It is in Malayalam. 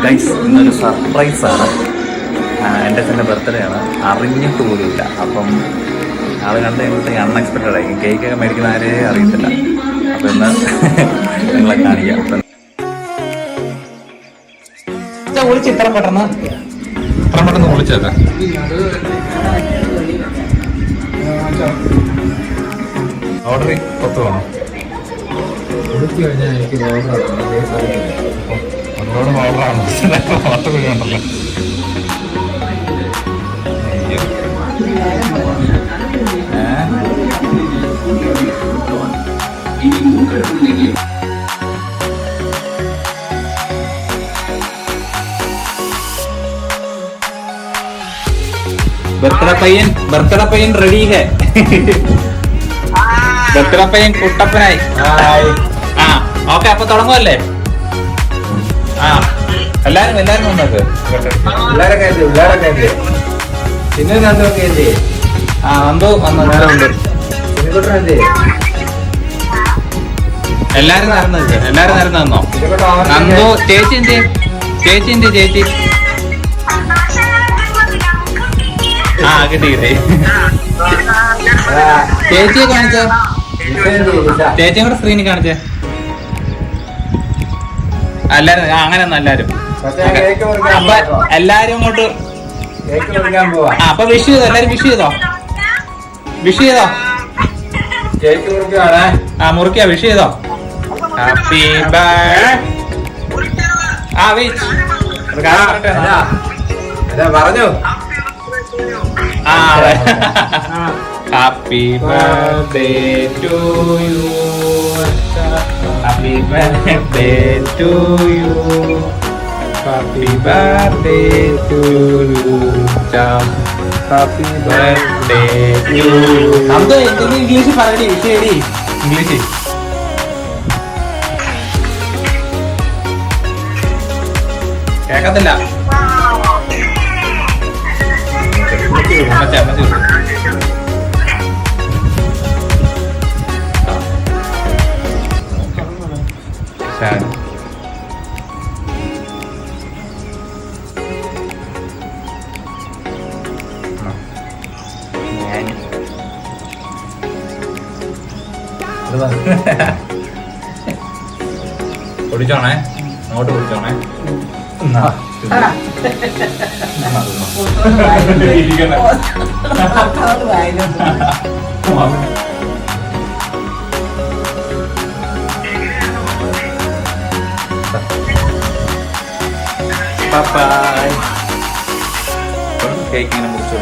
ഗൈസ്, ഇന്നൊരു സർപ്രൈസാണ്. എൻ്റെ അച്ഛൻ്റെ ബർത്ത്ഡേ ആണ്. അറിഞ്ഞിട്ട് പോലുമില്ല. അപ്പം ആൾ കണ്ട് കഴിയുമ്പോഴത്തേക്ക് അൺഎക്സ്പെക്റ്റഡ് ആയിരിക്കും. കേക്കൊക്കെ മേടിക്കുന്ന ആരേ അറിയത്തില്ല. അപ്പം ഇന്ന് നിങ്ങളെ കാണിക്കാം. വിളിച്ച് ഇത്ര പെട്ടെന്ന് വിളിച്ചേക്കാം. ഓർഡർ 10 വേണം. കൊടുത്തു കഴിഞ്ഞാൽ എനിക്ക് ഒന്നോട് ഓർഡറാണ്. 10 രൂപ ഉണ്ടല്ലോ. ബർത്ത്ഡേ പയ്യൻ റെഡി ഹേ. ബർത്ത്ഡേ പയ്യൻ കുട്ടപ്പനായി. ആ ഓക്കെ, അപ്പൊ തുടങ്ങുമല്ലേ? ആ എല്ലാരും വന്നോക്ക്. പിന്നെ നന്ദി ആ നന്ദു വന്നുണ്ട്. എല്ലാരും നേരം തന്നോ? നന്ദു ചേച്ചി എന്ത്? ചേച്ചി ആ കിട്ടി. ചേച്ചിയെ കാണിച്ചേ. ചേച്ചിയും കൂടെ സ്ക്രീനിൽ കാണിച്ചേ. എല്ലാരും അങ്ങനെയൊന്നും എല്ലാരും ഇങ്ങോട്ട്. അപ്പൊ വിഷ് ചെയ്തോ? എല്ലാരും വിഷ് ചെയ്തോ? മുറിക്കാ. വിഷ് ചെയ്തോ? Happy birthday. പറഞ്ഞു. Happy birthday to you. Happy birthday to you. Happy birthday to you. Happy birthday to you. നമുക്ക് ഇംഗ്ലീഷ് പറയടി. വിഷയടി ഇംഗ്ലീഷ്. കേക്കത്തില്ല. കുടിച്ചോണേ, അങ്ങോട്ട് കുടിച്ചോണേ. കേക്ക് ഇങ്ങനെ മുറിച്ചു.